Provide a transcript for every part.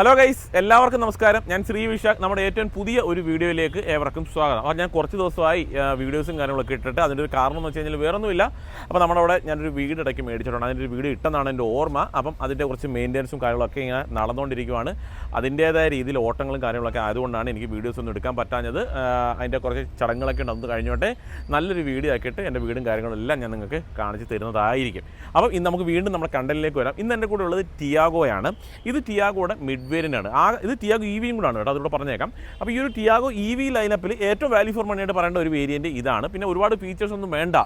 Hello guys, എല്ലാവർക്കും നമസ്കാരം. ഞാൻ ശ്രീ വിശാഖ്. നമ്മുടെ ഏറ്റവും പുതിയ ഒരു വീഡിയോയിലേക്ക് ഏവർക്കും സ്വാഗതം. അപ്പോൾ ഞാൻ കുറച്ച് ദിവസമായി വീഡിയോസും കാര്യങ്ങളൊക്കെ ഇട്ടിട്ട് അതിൻ്റെ ഒരു കാരണം എന്ന് വെച്ച് കഴിഞ്ഞാൽ വേറൊന്നുമില്ല. അപ്പോൾ നമ്മുടെ അവിടെ ഞാനൊരു വീട് ഇടയ്ക്ക് മേടിച്ചിട്ടുണ്ട്. അതിൻ്റെ ഒരു വീഡിയോ ഇട്ടെന്നാണ് എൻ്റെ ഓർമ്മ. അപ്പം അതിൻ്റെ കുറച്ച് മെയിൻ്റെനൻസും കാര്യങ്ങളൊക്കെ ഇങ്ങനെ നടന്നുകൊണ്ടിരിക്കുകയാണ്. അതിൻ്റേതായ രീതിയിൽ ഓട്ടങ്ങളും കാര്യങ്ങളൊക്കെ ആയതുകൊണ്ടാണ് എനിക്ക് വീഡിയോസ് ഒന്നും എടുക്കാൻ പറ്റാഞ്ഞത്. അതിൻ്റെ കുറച്ച് ചടങ്ങുകളൊക്കെ ഉണ്ടെന്ന് കഴിഞ്ഞോട്ടെ നല്ലൊരു വീഡിയോ ആക്കിയിട്ട് എൻ്റെ വീടും കാര്യങ്ങളെല്ലാം ഞാൻ നിങ്ങൾക്ക് കാണിച്ച് തരുന്നതായിരിക്കും. അപ്പം ഇന്ന് നമുക്ക് വീണ്ടും നമ്മുടെ കണ്ടന്റിലേക്ക് വരാം. ഇന്ന് എൻ്റെ കൂടെ ഉള്ളത് ടിയാഗോയാണ്. ഇത് ടിയാഗോയുടെ മിഡ് വേരിയൻ്റാണ്. ഇത് ടിയാഗോ EVയും കൂടാണ് കേട്ടോ, അതുകൂടെ പറഞ്ഞേക്കാം. അപ്പോൾ ഈ ഒരു ടിയാഗോ EV ലൈനപ്പിൽ ഏറ്റവും വാല്യൂ ഫോർ മണിയായിട്ട് പറയേണ്ട ഒരു വേരിയൻറ്റ് ഇതാണ്. പിന്നെ ഒരുപാട് ഫീച്ചേഴ്സ് ഒന്നും വേണ്ട,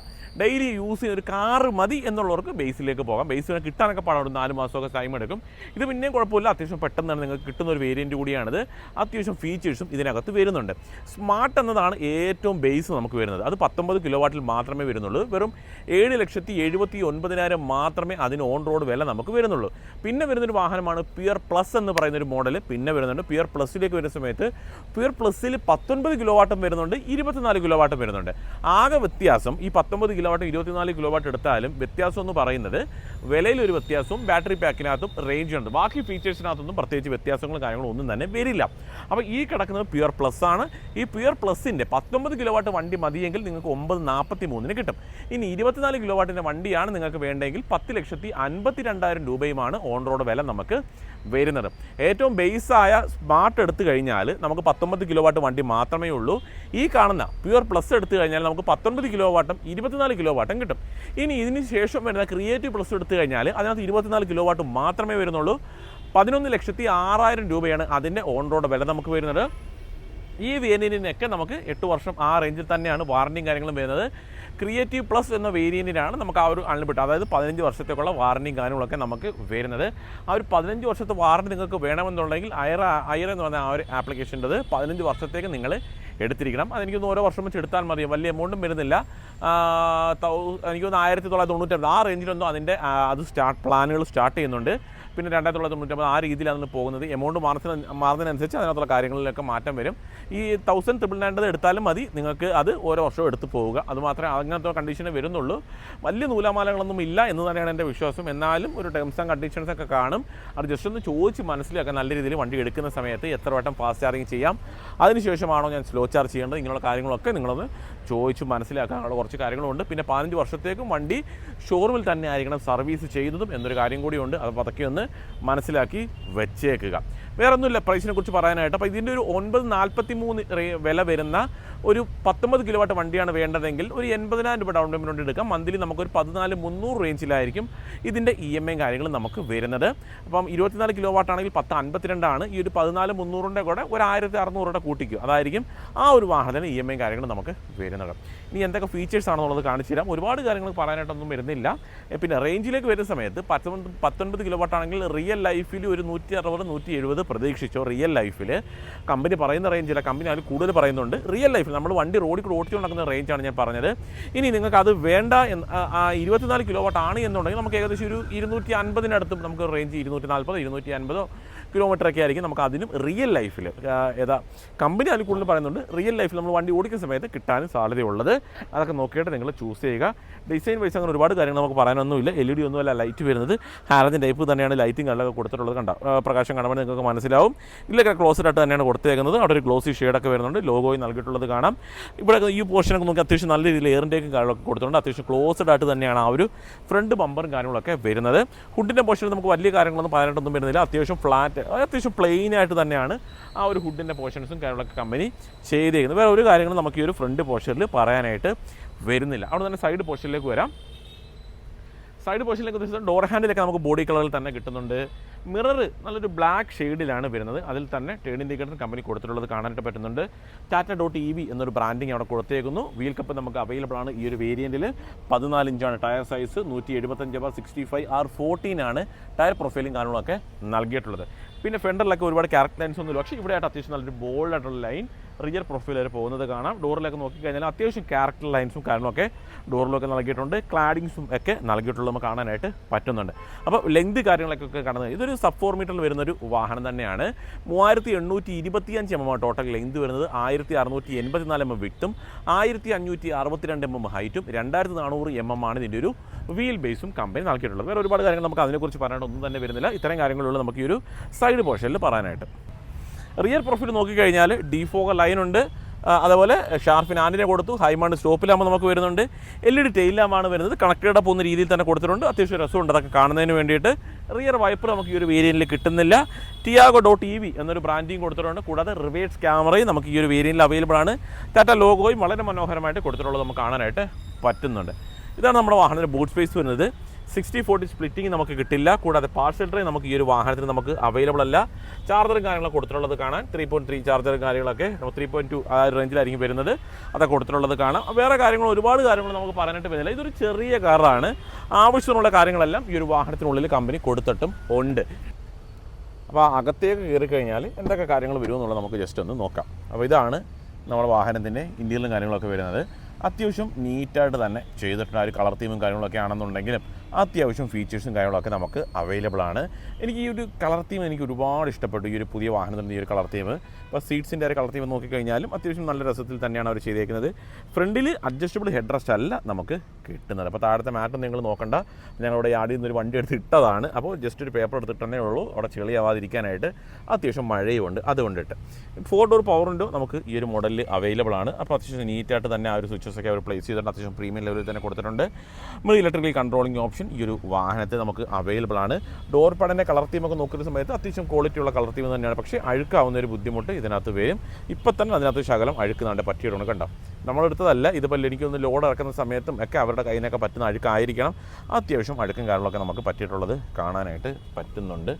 ഡെയിലി യൂസ് ചെയ്യുന്ന ഒരു കാറ് മതി എന്നുള്ളവർക്ക് ബേസിലേക്ക് പോകാം. ബേസിൽ കിട്ടാനൊക്കെ പാടാണ്, 4 മാസമൊക്കെ ടൈം എടുക്കും. ഇത് പിന്നെയും കുഴപ്പമില്ല, അത്യാവശ്യം പെട്ടെന്ന് തന്നെ നിങ്ങൾക്ക് കിട്ടുന്ന ഒരു വേരിയൻറ്റ് കൂടിയാണിത്. അത്യാവശ്യം ഫീച്ചേഴ്സും ഇതിനകത്ത് വരുന്നുണ്ട്. സ്മാർട്ട് എന്നതാണ് ഏറ്റവും ബേസ് നമുക്ക് വരുന്നത്. അത് 19 കിലോവാട്ടിൽ മാത്രമേ വരുന്നുള്ളൂ. വെറും 7,79,000 മാത്രമേ അതിന് ഓൺ റോഡ് വില നമുക്ക് വരുന്നുള്ളൂ. പിന്നെ വരുന്നൊരു വാഹനമാണ് പിയർ പ്ലസ് എന്ന് പറയുന്നൊരു മോഡൽ. പിന്നെ വരുന്നുണ്ട് പിയർ പ്ലസിലേക്ക് വരുന്ന സമയത്ത് പിയർ പ്ലസ്സിൽ 19 കിലോവാട്ടും വരുന്നുണ്ട്, 24 കിലോവാട്ടും വരുന്നുണ്ട്. ആകെ വ്യത്യാസം ഈ 19 കിലോവാട്ടും 24 കിലോവാട്ട് എടുത്താലും വ്യത്യാസം എന്ന് പറയുന്നത് വിലയിലൊരു വ്യത്യാസവും ബാറ്ററി പാക്കിനകത്തും റേഞ്ച് ഉണ്ട്. ബാക്കി ഫീച്ചേഴ്സിനകത്തൊന്നും പ്രത്യേകിച്ച് വ്യത്യാസങ്ങളും കാര്യങ്ങളും ഒന്നും തന്നെ വരില്ല. അപ്പോൾ ഈ കിടക്കുന്നത് പിയർ പ്ലസ് ആണ്. ഈ പിയർ പ്ലസിൻ്റെ 19 കിലോവാട്ട് വണ്ടി മതിയെങ്കിൽ നിങ്ങൾക്ക് 943 കിട്ടും. ഇനി 24 കിലോവാട്ടിൻ്റെ വണ്ടിയാണ് നിങ്ങൾക്ക് വേണ്ടെങ്കിൽ 10,52,000 രൂപയുമാണ് ഓൺ റോഡ് വില നമുക്ക് വരുന്നത്. ഏറ്റവും ബേസായ സ്മാർട്ട് എടുത്തു കഴിഞ്ഞാൽ നമുക്ക് 19 കിലോവാട്ട് വണ്ടി മാത്രമേ ഉള്ളൂ. ഈ കാണുന്ന പ്യുവർ പ്ലസ് എടുത്തു കഴിഞ്ഞാൽ നമുക്ക് 19 കിലോവാട്ടും 24 കിലോവാട്ടും കിട്ടും. ഇനി ഇതിന് ശേഷം വരുന്ന ക്രിയേറ്റീവ് പ്ലസ് എടുത്തു കഴിഞ്ഞാൽ അതിനകത്ത് 24 കിലോവാട്ട് മാത്രമേ വരുന്നുള്ളൂ. 11,06,000 രൂപയാണ് അതിൻ്റെ ഓൺ റോഡ് വില നമുക്ക് വരുന്നത്. ഈ വേരിയൻറ്റിനൊക്കെ നമുക്ക് 8 വർഷം ആ റേഞ്ചിൽ തന്നെയാണ് വാറൻറ്റിയും കാര്യങ്ങളും വരുന്നത്. ക്രിയേറ്റീവ് പ്ലസ് എന്ന വേരിയൻറ്റിനാണ് നമുക്ക് ആ ഒരു അൺലിമിറ്റഡ്, അതായത് 15 വർഷത്തേക്കുള്ള വാറൻറ്റിയും കാര്യങ്ങളൊക്കെ നമുക്ക് വരുന്നത്. ആ ഒരു 15 വർഷത്തെ വാറൻറ്റി നിങ്ങൾക്ക് വേണമെന്നുണ്ടെങ്കിൽ ഐറ എന്ന് പറഞ്ഞ ആ ഒരു ആപ്ലിക്കേഷൻ്റെത് 15 വർഷത്തേക്ക് നിങ്ങൾ എടുത്തിരിക്കണം. അതെനിക്കൊന്ന് ഓരോ വർഷം വെച്ച് എടുത്താൽ മതി, വലിയ എമൗണ്ടും വരുന്നില്ല. എനിക്കൊന്ന് 1999 ആ റേഞ്ചിലൊന്നും അതിൻ്റെ അത് പ്ലാനുകൾ സ്റ്റാർട്ട് ചെയ്യുന്നുണ്ട്. പിന്നെ 1999 ആ രീതിയിലാണ് പോകുന്നത്. എമൗണ്ട് മാറുന്നതിനനുസരിച്ച് അതിനകത്തുള്ള കാര്യങ്ങളിലൊക്കെ മാറ്റം വരും. ഈ 1,999 എടുത്താലും മതി, നിങ്ങൾക്ക് അത് ഓരോ വർഷവും എടുത്ത് പോവുക. അതുമാത്രമേ അങ്ങനത്തെ കണ്ടീഷനെ വരുന്നുള്ളൂ. വലിയ നൂലാമാലകളൊന്നും ഇല്ല എന്ന് തന്നെയാണ് എൻ്റെ വിശ്വാസം. എന്നാലും ഒരു ടേംസ് ആൻഡ് കണ്ടീഷൻസ് ഒക്കെ കാണും. അത് ജസ്റ്റ് ഒന്ന് ചോദിച്ച് മനസ്സിലാക്കാൻ, നല്ല രീതിയിൽ വണ്ടി എടുക്കുന്ന സമയത്ത് എത്ര വട്ടം ഫാസ്റ്റ് ചാർജിങ് ചെയ്യാം, അതിനുശേഷമാണോ ഞാൻ സ്ലോ ചാർജ് ചെയ്യേണ്ടത്, ഇങ്ങനെയുള്ള കാര്യങ്ങളൊക്കെ നിങ്ങളൊന്ന് ചോദിച്ച് മനസ്സിലാക്കാനുള്ള കുറച്ച് കാര്യങ്ങളുണ്ട്. പിന്നെ 15 വർഷത്തേക്കും വണ്ടി ഷോറൂമിൽ തന്നെ ആയിരിക്കണം സർവീസ് ചെയ്യുന്നതും എന്നൊരു കാര്യം കൂടിയുണ്ട്. അത് അതൊക്കെ ഒന്ന് മനസ്സിലാക്കി വെച്ചേക്കുക. വേറെ ഒന്നുമില്ല പ്രൈസിനെ കുറിച്ച് പറയാനായിട്ട്. അപ്പോൾ ഇതിൻ്റെ ഒരു 943 വില വരുന്ന ഒരു 19 കിലോവാട്ട് വണ്ടിയാണ് വേണ്ടതെങ്കിൽ ഒരു 80,000 രൂപ ഡൗൺ പേയ്മെൻറ്റ് എടുക്കാം. മന്ത്ലി നമുക്കൊരു 14,300 റേഞ്ചിലായിരിക്കും ഇതിൻ്റെ EMI കാര്യങ്ങളും നമുക്ക് വരുന്നത്. അപ്പം 24 കിലോവാട്ട് ആണെങ്കിൽ 1052 ആണ്. ഈ ഒരു 14,300 കൂടെ ഒരു 1,600 കൂട്ടിക്കും. അതായിരിക്കും ആ ഒരു വാഹനത്തിന് EMI കാര്യങ്ങൾ നമുക്ക് വരുന്നത്. ഇനി എന്തൊക്കെ ഫീച്ചേഴ്സ് ആണെന്നുള്ളത് കാണിച്ചു തരാം. ഒരുപാട് കാര്യങ്ങൾ പറയാനായിട്ടൊന്നും വരുന്നില്ല. പിന്നെ റേഞ്ചിലേക്ക് വരുന്ന സമയത്ത് 19 കിലോവാട്ട് ആണെങ്കിൽ റിയൽ ലൈഫിൽ ഒരു 160-170 പ്രതീക്ഷിച്ചോ. റിയൽ ലൈഫിൽ കമ്പനി പറയുന്ന റേഞ്ചില്ല, കമ്പനി അതിൽ കൂടുതൽ പറയുന്നുണ്ട്. റിയൽ ലൈഫിൽ നമ്മൾ വണ്ടി റോഡിൽ ഓടിച്ചു നടക്കുന്ന റേഞ്ചാണ് ഞാൻ പറഞ്ഞത്. ഇനി നിങ്ങൾക്ക് അത് വേണ്ട 24 കിലോവാട്ട് ആണ് എന്നുണ്ടെങ്കിൽ നമുക്ക് ഏകദേശം ഒരു 250-അടുത്തും നമുക്ക് റേഞ്ച് 240-250 കിലോമീറ്ററൊക്കെ ആയിരിക്കും നമുക്ക് അതിനും റിയൽ ലൈഫിൽ കമ്പനി അതിൽ കൂടുതൽ പറയുന്നുണ്ട്. റിയൽ ലൈഫിൽ നമ്മൾ വണ്ടി ഓടിക്കുന്ന സമയത്ത് കിട്ടാനും സാധ്യതയുള്ളത്. അതൊക്കെ നോക്കിയിട്ട് നിങ്ങൾ ചൂസ് ചെയ്യുക. ഡിസൈൻ വൈസ് അങ്ങനെ ഒരുപാട് കാര്യങ്ങൾ നമുക്ക് പറയാനൊന്നുമില്ല. LED ഒന്നുമല്ല ലൈറ്റ് വരുന്നത്, ഹാലജൻ ടൈപ്പ് തന്നെയാണ് ലൈറ്റിംഗ് കല്ലൊക്കെ കൊടുത്തിട്ടുള്ളത്. കണ്ട പ്രകാശം കാണുമ്പോൾ നിങ്ങൾക്ക് മനസ്സിലാവും. ഇതിലൊക്കെ ക്ലോസ്ഡ് ആയിട്ട് തന്നെയാണ് കൊടുത്തേക്കുന്നത്. അവിടെ ഒരു ഗ്ലോസി ഷെയ്ഡൊക്കെ വരുന്നുണ്ട്, ലോഗോയും നൽകിയിട്ടുള്ളത് കാണാം. ഇവിടെ ഈ പോർഷനൊക്കെ നോക്കി അത്യാവശ്യം നല്ല രീതിയിൽ എയറിൻ്റെയും കാര്യങ്ങളൊക്കെ കൊടുത്തിട്ടുണ്ട്. അത്യാവശ്യം ക്ലോസ്ഡ് ആയിട്ട് തന്നെയാണ് ആ ഒരു ഫ്രണ്ട് ബമ്പറും കാര്യങ്ങളൊക്കെ വരുന്നത്. ഹുഡിൻ്റെ പോർഷനിൽ നമുക്ക് വലിയ കാര്യങ്ങളൊന്നും പറയാനായിട്ടൊന്നും വരുന്നില്ല. അത്യാവശ്യം ഫ്ലാറ്റ്, അത്യാവശ്യം പ്ലെയിൻ ആയിട്ട് തന്നെയാണ് ആ ഒരു ഹുഡിൻ്റെ പോർഷൻസും കാര്യങ്ങളൊക്കെ കമ്പനി ചെയ്തേക്കുന്നത്. വേറെ ഒരു കാര്യങ്ങളും നമുക്ക് ഈ ഒരു ഫ്രണ്ട് പോർഷനിൽ പറയാനായിട്ട് വരുന്നില്ല. അവിടെ തന്നെ സൈഡ് പോർഷനിലേക്ക് വരാം. സൈഡ് പോർഷനിലേക്ക് ഡോർ ഹാൻഡിലൊക്കെ നമുക്ക് ബോഡി കളറിൽ തന്നെ കിട്ടുന്നുണ്ട്. മിറർ നല്ലൊരു ബ്ലാക്ക് ഷെയ്ഡിലാണ് വരുന്നത്. അതിൽ തന്നെ ടേൺ ഇൻഡിക്കേറ്റർ കമ്പനി കൊടുത്തിട്ടുള്ളത് കാണാനായിട്ട് പറ്റുന്നുണ്ട്. ടാറ്റ.EV എന്നൊരു ബ്രാൻഡിങ് അവിടെ കൊടുത്തേക്കുന്നു. വീൽ കപ്പ് നമുക്ക് അവൈലബിൾ ആണ് ഈ ഒരു വേരിയൻറ്റിൽ. 14 ഇഞ്ചാണ് ടയർ സൈസ്. 175/65R14 ആണ് ടയർ പ്രൊഫൈലും കാര്യങ്ങളൊക്കെ നൽകിയിട്ടുള്ളത്. പിന്നെ ഫെൻഡറിലൊക്കെ ഒരുപാട് ക്യാരക്ടർ ലൈൻസ് ഒന്നുമില്ല, പക്ഷേ ഇവിടെ ആയിട്ട് അത്യാവശ്യം നല്ലൊരു ബോൾഡായിട്ടുള്ള ലൈൻ റിയർ പ്രൊഫൈൽ വരെ പോകുന്നത് കാണാം. ഡോറിലൊക്കെ നോക്കിക്കഴിഞ്ഞാൽ അത്യാവശ്യം ക്യാരക്ടർ ലൈൻസും കാര്യങ്ങളൊക്കെ ഡോറിലൊക്കെ നൽകിയിട്ടുണ്ട്. ക്ലാഡിങ്സും ഒക്കെ നൽകിയിട്ടുള്ളത് നമുക്ക് കാണാനായിട്ട് പറ്റുന്നുണ്ട്. അപ്പോൾ ലെങ്ത് കാര്യങ്ങളൊക്കെ കാണുന്നത് ഇതൊരു സബ് 4 മീറ്ററിൽ വരുന്നൊരു വാഹനം തന്നെയാണ്. 3825 mm ടോട്ടൽ ലെങ്ത് വരുന്നത്, 1684 mm വിക്തും 1562 mm ഹൈറ്റും 2400 mm ആണ് ഇതിൻ്റെ ഒരു വീൽ ബേസും കമ്പനി നൽകിയിട്ടുള്ളത്. വേറെ ഒരുപാട് കാര്യങ്ങൾ നമുക്ക് അതിനെക്കുറിച്ച് പറയാനായിട്ട് ഒന്നും തന്നെ വരുന്നില്ല. ഇത്തരം കാര്യങ്ങളുള്ള നമുക്ക് ഈ ഒരു സൈഡ് പോർഷനിൽ പറയാനായിട്ട്. റിയർ പ്രൊഫൈൽ നോക്കിക്കഴിഞ്ഞാൽ ഡിഫോഗർ ലൈനുണ്ട്, അതുപോലെ ഷാർപ്പിന് ആൻറ്റിന കൊടുത്തു. ഹൈമാണ്ട് സ്റ്റോപ്പിലാകുമ്പോൾ നമുക്ക് വരുന്നുണ്ട്. LED ടെയിൽ ലാമ്പാണ് വരുന്നത്. കണക്റ്റഡ് പോകുന്ന രീതിയിൽ തന്നെ കൊടുത്തിട്ടുണ്ട്. അത്യാവശ്യം രസമുണ്ട് അതൊക്കെ കാണുന്നതിന് വേണ്ടിയിട്ട്. റിയർ വൈപ്പർ നമുക്ക് ഈ ഒരു വേരിയൻറ്റിൽ കിട്ടുന്നില്ല. Tiago.ev എന്നൊരു ബ്രാൻഡിങ് കൊടുത്തിട്ടുണ്ട്. കൂടാതെ റിവേഴ്സ് ക്യാമറയും നമുക്ക് ഈ ഒരു വേരിയൻറ്റിൽ അവൈലബിൾ ആണ്. ടാറ്റ ലോഗോയും വളരെ മനോഹരമായിട്ട് കൊടുത്തിട്ടുള്ളത് നമുക്ക് കാണാനായിട്ട് പറ്റുന്നുണ്ട്. ഇതാണ് നമ്മുടെ വാഹനത്തിൻ്റെ ബൂട്ട് സ്പേസ് വരുന്നത്. 60/40 സ്പ്ലിറ്റിംഗ് നമുക്ക് കിട്ടില്ല. കൂടാതെ പാർസൽ ട്രേ നമുക്ക് ഈ ഒരു വാഹനത്തിന് നമുക്ക് അവൈലബിൾ അല്ല. ചാർജറും കാര്യങ്ങളൊക്കെ കൊടുത്തിട്ടുള്ളത് കാണാൻ. 3.3 ചാർജറും കാര്യങ്ങളൊക്കെ 3.2 ആ റേഞ്ചിലായിരിക്കും വരുന്നത്. അതൊക്കെ കൊടുത്തിട്ടുള്ളത് കാണാം. വേറെ ഒരുപാട് കാര്യങ്ങൾ നമുക്ക് പറയാനായിട്ട് വരുന്നില്ല. ഇതൊരു ചെറിയ കാറാണ്. ആവശ്യമുള്ള കാര്യങ്ങളെല്ലാം ഈ ഒരു വാഹനത്തിനുള്ളിൽ കമ്പനി കൊടുത്തിട്ടും ഉണ്ട്. അപ്പോൾ അകത്തേക്ക് കയറി കഴിഞ്ഞാൽ എന്തൊക്കെ കാര്യങ്ങൾ വരുമെന്നുള്ളത് നമുക്ക് ജസ്റ്റ് ഒന്ന് നോക്കാം. അപ്പോൾ ഇതാണ് നമ്മുടെ വാഹനത്തിൻ്റെ ഇൻറ്റീരിയറും കാര്യങ്ങളൊക്കെ വരുന്നത്. അത്യാവശ്യം നീറ്റായിട്ട് തന്നെ ചെയ്തിട്ടുണ്ട്. ആ ഒരു കളർ തീമും കാര്യങ്ങളൊക്കെ ആണെന്നുണ്ടെങ്കിലും അത്യാവശ്യം ഫീച്ചേഴ്സും കാര്യങ്ങളൊക്കെ നമുക്ക് അവൈലബിൾ ആണ്. എനിക്ക് ഈ ഒരു കളർ തീം എനിക്ക് ഒരുപാട് ഇഷ്ടപ്പെട്ടു. ഈ ഒരു പുതിയ വാഹനത്തിൻ്റെ ഈ ഒരു കളർ തീം. ഇപ്പോൾ സീറ്റ്സിൻ്റെ ഒരു കളർ തീം നോക്കിക്കഴിഞ്ഞാലും അത്യാവശ്യം നല്ല രസത്തിൽ തന്നെയാണ് അവർ ചെയ്തേക്കുന്നത്. ഫ്രണ്ടിൽ അഡ്ജസ്റ്റബിൾ ഹെഡ് റെസ്റ്റ് അല്ല നമുക്ക് കിട്ടുന്നത്. അപ്പോൾ താഴത്തെ മാറ്റം നിങ്ങൾ നോക്കണ്ട. ഞങ്ങളുടെ യാർഡിൽ നിന്നൊരു വണ്ടി എടുത്ത് ഇട്ടതാണ്. അപ്പോൾ ജസ്റ്റ് ഒരു പേപ്പർ എടുത്തിട്ടേ ഉള്ളൂ അവിടെ ചെളിയാവാതിരിക്കാനായിട്ട്. അത്യാവശ്യം മഴയുമുണ്ട്, അതുകൊണ്ടിട്ട് 4 ഡോർ പവർ വിൻഡോ നമുക്ക് ഈ ഒരു മോഡലിൽ അവൈലബിൾ ആണ്. അപ്പോൾ അത്യാവശ്യം നീറ്റായിട്ട് തന്നെ ആ ഒരു സ്വിച്ചസൊക്കെ അവർ പ്ലേസ് ചെയ്തിട്ട് അത്യാവശ്യം പ്രീമിയം ലെവലിൽ തന്നെ കൊടുത്തിട്ടുണ്ട്. ഇലക്ട്രിക്കലി കൺട്രോളിംഗ് ഓപ്ഷൻ ഈ ഒരു വാഹനത്തിൽ നമുക്ക് അവൈലബിൾ ആണ്. ഡോർ പാഡിൻ്റെ കളർ തീമൊക്കെ നോക്കുന്ന സമയത്ത് അത്യാവശ്യം ക്വാളിറ്റിയുള്ള കളർ തീം തന്നെയാണ്. പക്ഷേ അഴുക്കാവുന്ന ഒരു ബുദ്ധിമുട്ട് ഇതിനകത്ത് വരും. ഇപ്പം തന്നെ അതിനകത്ത് ശകലം അഴുക്കുന്നുണ്ട് പറ്റിയിട്ടുണ്ട്. കണ്ടോ, നമ്മളെടുത്തതല്ല. ഇതിപ്പോൾ എനിക്കൊന്ന് ലോഡ് ഇറക്കുന്ന സമയത്തും ഒക്കെ അവരുടെ കയ്യിനൊക്കെ പറ്റുന്ന അഴുക്കായിരിക്കണം. അത്യാവശ്യം അഴുക്കും കാര്യങ്ങളൊക്കെ നമുക്ക് പറ്റിയിട്ടുള്ളത് കാണാനായിട്ട് പറ്റുന്നുണ്ട്.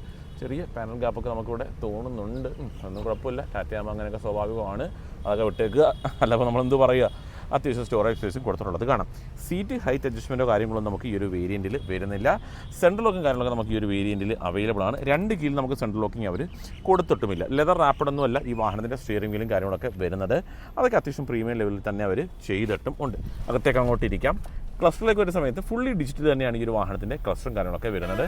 ചെറിയ പാനൽ ഗ്യാപ്പൊക്കെ നമുക്കിവിടെ തോന്നുന്നുണ്ട്. ഒന്നും കുഴപ്പമില്ല. ടാറ്റയാകുമ്പോൾ അങ്ങനെയൊക്കെ സ്വാഭാവികമാണ്. അതൊക്കെ വിട്ടേക്കുക. അല്ലപ്പോൾ നമ്മളെന്ത് പറയുക. അത്യാവശ്യം സ്റ്റോറേജ് സ്പേസും കൊടുത്തിട്ടുള്ളത് കാണാം. സീറ്റ് ഹൈറ്റ് അഡ്ജസ്റ്റ്മെൻറ്റോ കാര്യങ്ങളൊന്നും നമുക്ക് ഈ ഒരു വേരിയൻറ്റിൽ വരുന്നില്ല. സെൻട്രൽ ലോക്കും കാര്യങ്ങളൊക്കെ നമുക്ക് ഈ ഒരു വേരിയൻറ്റിൽ അവൈലബിൾ ആണ്. 2 കീഴിൽ നമുക്ക് സെൻട്രൽ ലോക്കിംഗ് അവർ കൊടുത്തിട്ടുമില്ല. ലെതർ റാപ്പിഡൊന്നും അല്ല ഈ വാഹനത്തിൻ്റെ സ്റ്റിയറിംഗ് വീലും കാര്യങ്ങളൊക്കെ വരുന്നത്. അതൊക്കെ അത്യാവശ്യം പ്രീമിയം ലെവലിൽ തന്നെ അവർ ചെയ്തിട്ടും ഉണ്ട്. അകത്തേക്ക് അങ്ങോട്ട് ഇരിക്കാം. ക്ലസ്റ്ററിലേക്ക് വരുന്ന സമയത്ത് ഫുള്ളി ഡിജിറ്റൽ തന്നെയാണ് ഈ ഒരു വാഹനത്തിൻ്റെ ക്ലസ്റ്ററും കാര്യങ്ങളൊക്കെ വരുന്നത്.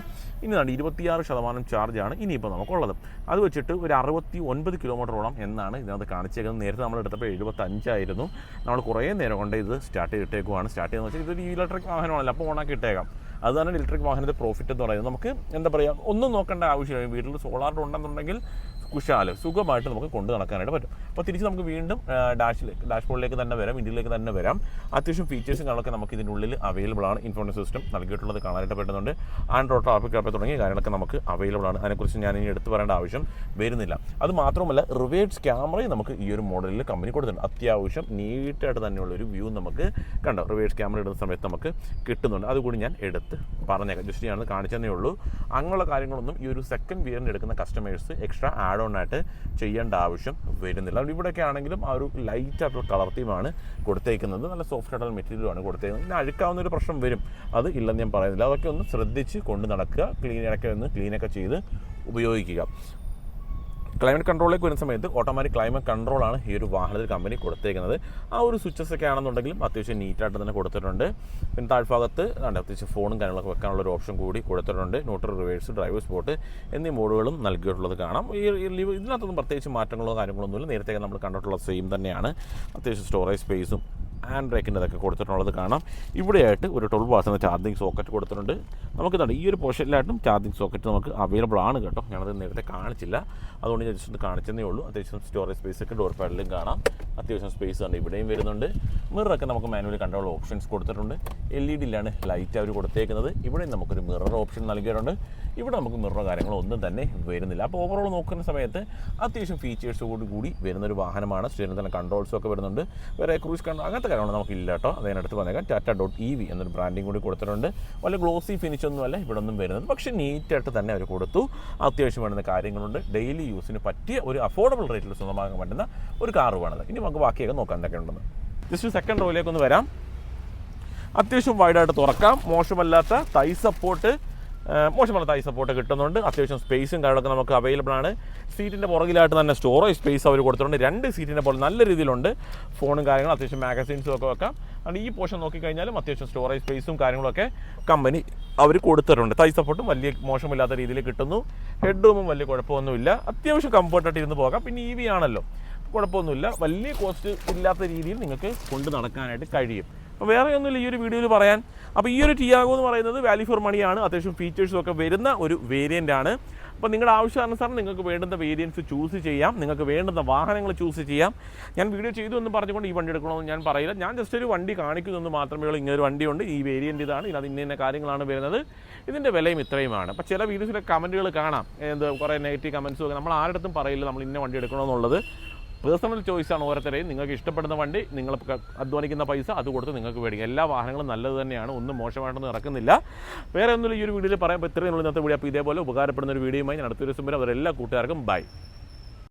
ഇനി 26% ചാർജാണ് ഇനിയിപ്പോൾ നമുക്കുള്ളത്. അത് വെച്ചിട്ട് ഒരു 69 കിലോമീറ്ററോളം എന്നാണ് ഇതിനകത്ത് കാണിച്ചേക്കുന്നത്. നേരത്തെ നമ്മൾ എടുത്തപ്പോൾ 75 ആയിരുന്നു. നമ്മൾ കുറേ നേരം കൊണ്ട് ഇത് സ്റ്റാർട്ട് ചെയ്തിട്ടേക്കുവാണ്. സ്റ്റാർട്ട് ചെയ്യുന്നത് വെച്ചാൽ ഇതൊരു ഇലക്ട്രിക് വാഹനമാണല്ലോ, അപ്പോൾ ഓണാക്കി ഇട്ടേക്കാം. അതുതന്നെ ഇലക്ട്രിക് വാഹനത്തെ പ്രോഫിറ്റ് എന്ന് പറയുന്നത്. നമുക്ക് എന്താ പറയുക, ഒന്നും നോക്കേണ്ട ആവശ്യമില്ല. വീട്ടിൽ സോളാർ ഉണ്ടെന്നുണ്ടെങ്കിൽ കുശാല് സുഖമായിട്ട് നമുക്ക് കൊണ്ടു നടക്കാനായിട്ട് പറ്റും. അപ്പോൾ തിരിച്ച് നമുക്ക് വീണ്ടും ഡാഷ്ബോർഡിലേക്ക് തന്നെ വരാം, ഇന്ത്യയിലേക്ക് തന്നെ വരാം. അത്യാവശ്യം ഫീച്ചേഴ്സും കാര്യങ്ങളൊക്കെ നമുക്ക് ഇതിനുള്ളിൽ അവൈലബിൾ ആണ്. ഇൻഫോർമേഷൻ സിസ്റ്റം നൽകിയിട്ടുള്ളത് കാണാനായിട്ട് പറ്റുന്നുണ്ട്. ആൻഡ്രോയിഡ് ട്രാഫിക് ആപ്പ് തുടങ്ങിയ കാര്യങ്ങളൊക്കെ നമുക്ക് അവൈലബിൾ ആണ്. അതിനെക്കുറിച്ച് ഞാൻ ഇനി എടുത്തു പറയേണ്ട ആവശ്യം വരുന്നില്ല. അത് മാത്രമല്ല റിവേഴ്സ് ക്യാമറയും നമുക്ക് ഈ ഒരു മോഡലിൽ കമ്പനി കൊടുത്തിട്ടുണ്ട്. അത്യാവശ്യം നീറ്റായിട്ട് തന്നെയുള്ള ഒരു വ്യൂ നമുക്ക് കണ്ടോ റിവേഴ്സ് ക്യാമറ ഇടുന്ന സമയത്ത് നമുക്ക് കിട്ടുന്നുണ്ട്. അതുകൂടി ഞാൻ എടുത്ത് പറഞ്ഞേക്കാം. ജസ്റ്റ് ഞാനത് കാണിച്ചതേ ഉള്ളൂ. അങ്ങനെയുള്ള കാര്യങ്ങളൊന്നും ഈ ഒരു സെക്കൻഡ് വിയറിന് എടുക്കുന്ന കസ്റ്റമേഴ്സ് എക്സ്ട്രാ ആഡ് ഓൺ ആയിട്ട് ചെയ്യേണ്ട ആവശ്യം വരുന്നില്ല. ഇവിടെയൊക്കെ ആണെങ്കിലും ആ ഒരു ലൈറ്റ് ആയിട്ടുള്ള കളർ തീമാണ് കൊടുത്തേക്കുന്നത്. നല്ല സോഫ്റ്റ് ആയിട്ടുള്ള മെറ്റീരിയലാണ് കൊടുത്തേക്കുന്നത്. പിന്നെ അഴുക്കാവുന്ന ഒരു പ്രശ്നം വരും, അത് ഇല്ലെന്ന് ഞാൻ പറയുന്നില്ല. അതൊക്കെ ഒന്ന് ശ്രദ്ധിച്ച് കൊണ്ട് നടക്കുക. ക്ലീനൊക്കെ ചെയ്ത് ഉപയോഗിക്കുക. ക്ലൈമറ്റ് കൺട്രോളിലേക്ക് വരുന്ന സമയത്ത് ഓട്ടോമാറ്റിക് ക്ലൈമറ്റ് കൺട്രോളാണ് ഈ ഒരു വാഹനത്തിൽ കമ്പനി കൊടുത്തേക്കുന്നത്. ആ ഒരു സ്വിച്ചസൊക്കെ ആണെന്നുണ്ടെങ്കിലും അത്യാവശ്യം നീറ്റായിട്ട് തന്നെ കൊടുത്തിട്ടുണ്ട്. പിന്നെ താഴ്ഭാഗത്ത് അത്യാവശ്യം ഫോണും കാര്യങ്ങളൊക്കെ വെക്കാനുള്ള ഒരു ഓപ്ഷൻ കൂടി കൊടുത്തിട്ടുണ്ട്. ന്യൂട്രൽ, റിവേഴ്സ്, ഡ്രൈവർ സ്പോട്ട് എന്നീ മോഡുകളും നൽകിയിട്ടുള്ളത് കാണാം. ഇതിനകത്തൊന്നും പ്രത്യേകിച്ച് മാറ്റങ്ങളോ കാര്യങ്ങളൊന്നുമില്ല. നേരത്തെ നമ്മൾ കണ്ടിട്ടുള്ള സെയിം തന്നെയാണ്. അത്യാവശ്യം സ്റ്റോറേജ് സ്പേസും ഹാൻഡ് ബ്രേക്കിൻ്റെ അതൊക്കെ കൊടുത്തിട്ടുള്ളത് കാണാം. ഇവിടെയായിട്ട് ഒരു 12 വാട്ട്സിൻ്റെ ചാർജിങ് സോക്കറ്റ് കൊടുത്തിട്ടുണ്ട്. നമുക്കിതാണ് ഈ ഒരു പോർഷനിലായിട്ടും ചാർജിങ് സോക്കറ്റ് നമുക്ക് അവൈലബിൾ ആണ് കേട്ടോ. ഞാനത് നേരത്തെ കാണിച്ചില്ല, അതുകൊണ്ട് ഞാൻ ജസ്റ്റ് ഒന്ന് കാണിച്ചതേ ഉള്ളൂ. അത്യാവശ്യം സ്റ്റോറേജ് സ്പേസൊക്കെ ഡോർ പാഡിലും കാണാം. അത്യാവശ്യം സ്പേസ് ഉണ്ട് ഇവിടെയും വരുന്നുണ്ട്. മിററൊക്കെ നമുക്ക് മാനുവലി കൺട്രോൾ ഓപ്ഷൻസ് കൊടുത്തിട്ടുണ്ട്. LED-ലാണ് ലൈറ്റ് അവർ കൊടുത്തേക്കുന്നത്. ഇവിടെ നമുക്കൊരു മിറർ ഓപ്ഷൻ നൽകിയിട്ടുണ്ട്. ഇവിടെ നമുക്ക് മിററോ കാര്യങ്ങളോ ഒന്നും തന്നെ വരുന്നില്ല. അപ്പോൾ ഓവറോൾ നോക്കുന്ന സമയത്ത് അത്യാവശ്യം ഫീച്ചേഴ്സോട് കൂടി വരുന്നൊരു വാഹനമാണ്. സ്റ്റിയറിംഗ് തന്നെ കൺട്രോൾസും ഒക്കെ വരുന്നുണ്ട്. വേറെ ക്രൂസ് കൺട്രോൾ അങ്ങനത്തെ കാര്യങ്ങൾ നമുക്കില്ല കേട്ടോ. അതിനടുത്ത് പറഞ്ഞേക്കാം. Tata.ev എന്നൊരു ബ്രാൻഡിങ് കൂടി കൊടുത്തിട്ടുണ്ട്. വല്ല ഗ്ലോസി ഫിനിഷൊന്നുമല്ല ഇവിടെ ഒന്നും വരുന്നത്. പക്ഷേ നീറ്റായിട്ട് തന്നെ അവർ കൊടുത്തു. അത്യാവശ്യം വേണ്ടുന്ന കാര്യങ്ങളുണ്ട്. ഡെയിലി യൂസിന് പറ്റിയ ഒരു അഫോർഡബിൾ റേറ്റിൽ സ്വന്തമാക്കാൻ പറ്റുന്ന ഒരു കാറ് വേണത്. ഇനി നമുക്ക് ബാക്കിയൊക്കെ നോക്കാൻ എന്തൊക്കെ ഉണ്ടെന്ന്. ജസ്റ്റ് സെക്കൻഡ് റോയിലേക്കൊന്ന് വരാം. അത്യാവശ്യം വൈഡായിട്ട് തുറക്കാം. മോശമല്ലാത്ത തൈ സപ്പോർട്ട്, മോശമല്ല തൈ സപ്പോർട്ട് കിട്ടുന്നുണ്ട്. അത്യാവശ്യം സ്പേസും കാര്യങ്ങളൊക്കെ നമുക്ക് അവൈലബിൾ ആണ്. സീറ്റിൻ്റെ പുറകിലായിട്ട് തന്നെ സ്റ്റോറേജ് സ്പേസ് അവർ കൊടുത്തിട്ടുണ്ട്. 2 സീറ്റിൻ്റെ പുറകിൽ നല്ല രീതിയിലുണ്ട്. ഫോണും കാര്യങ്ങളും അത്യാവശ്യം മാഗസീൻസും ഒക്കെ വെക്കാം. അതുകൊണ്ട് ഈ പോർഷൻ നോക്കിക്കഴിഞ്ഞാലും അത്യാവശ്യം സ്റ്റോറേജ് സ്പേസും കാര്യങ്ങളൊക്കെ കമ്പനി അവർ കൊടുത്തിട്ടുണ്ട്. തൈ സപ്പോർട്ടും വലിയ മോശമില്ലാത്ത രീതിയിൽ കിട്ടുന്നു. ഹെഡ് റൂമും വലിയ കുഴപ്പമൊന്നുമില്ല. അത്യാവശ്യം കംഫർട്ടായിട്ട് ഇരുന്ന് പോകാം. പിന്നെ EV ആണല്ലോ, കുഴപ്പമൊന്നുമില്ല. വലിയ കോസ്റ്റ് ഇല്ലാത്ത രീതിയിൽ നിങ്ങൾക്ക് കൊണ്ട് നടക്കാനായിട്ട് കഴിയും. അപ്പോൾ വേറെ ഒന്നുമില്ല ഈ ഒരു വീഡിയോയിൽ പറയാൻ. അപ്പോൾ ഈ ഒരു ടിയാഗോ എന്ന് പറയുന്നത് വാല്യൂ ഫോർ മണിയാണ്. അത്യാവശ്യം ഫീച്ചേഴ്സും ഒക്കെ വരുന്ന ഒരു വേരിയൻ്റ് ആണ്. അപ്പോൾ നിങ്ങളുടെ ആവശ്യാനുസരണം നിങ്ങൾക്ക് വേണ്ടുന്ന വേരിയൻസ് ചൂസ് ചെയ്യാം. നിങ്ങൾക്ക് വേണ്ടുന്ന വാഹനങ്ങൾ ചൂസ് ചെയ്യാം. ഞാൻ വീഡിയോ ചെയ്തു എന്ന് പറഞ്ഞുകൊണ്ട് ഈ വണ്ടി എടുക്കണമെന്ന് ഞാൻ പറയില്ല. ഞാൻ ജസ്റ്റ് ഒരു വണ്ടി കാണിക്കുന്നതെന്ന് മാത്രമേ ഉള്ളൂ. ഇങ്ങനൊരു വണ്ടിയുണ്ട്, ഈ വേരിയൻ്റ് ഇതാണ്, ഇതിനകത്ത് ഇന്ന കാര്യങ്ങളാണ് വരുന്നത്, ഇതിൻ്റെ വിലയും ഇത്രയുമാണ്. അപ്പോൾ ചില വീഡിയോസിലെ കമൻറ്റുകൾ കാണാം, കുറേ നെഗറ്റീവ് കമൻസും ഒക്കെ. നമ്മൾ ആരുടെ പറയില്ല നമ്മൾ ഇന്ന വണ്ടി എടുക്കണമെന്നുള്ളത്. പേഴ്സണൽ ചോയ്സാണ് ഓരോരുത്തരെയും. നിങ്ങൾക്ക് ഇഷ്ടപ്പെടുന്ന വണ്ടി, നിങ്ങൾ അധ്വാനിക്കുന്ന പൈസ അത് കൊടുത്ത് നിങ്ങൾക്ക് മേടിക്കാം. എല്ലാ വാഹനങ്ങളും നല്ലത് തന്നെയാണ്, ഒന്നും മോശമായിട്ടൊന്നും ഇറക്കുന്നില്ല. വേറെ ഒന്നും ഈ ഒരു വീഡിയോയിൽ പറയാൻ ഇത്രയും ഇന്നത്തെ വീഡിയോ. അപ്പോൾ ഇതേപോലെ ഉപകാരപ്പെടുന്ന ഒരു വീഡിയോയുമായി ഞാൻ അടുത്തൊരു ദിവസം വരെ അവരെല്ലാ കൂട്ടുകാർക്കും ബൈ.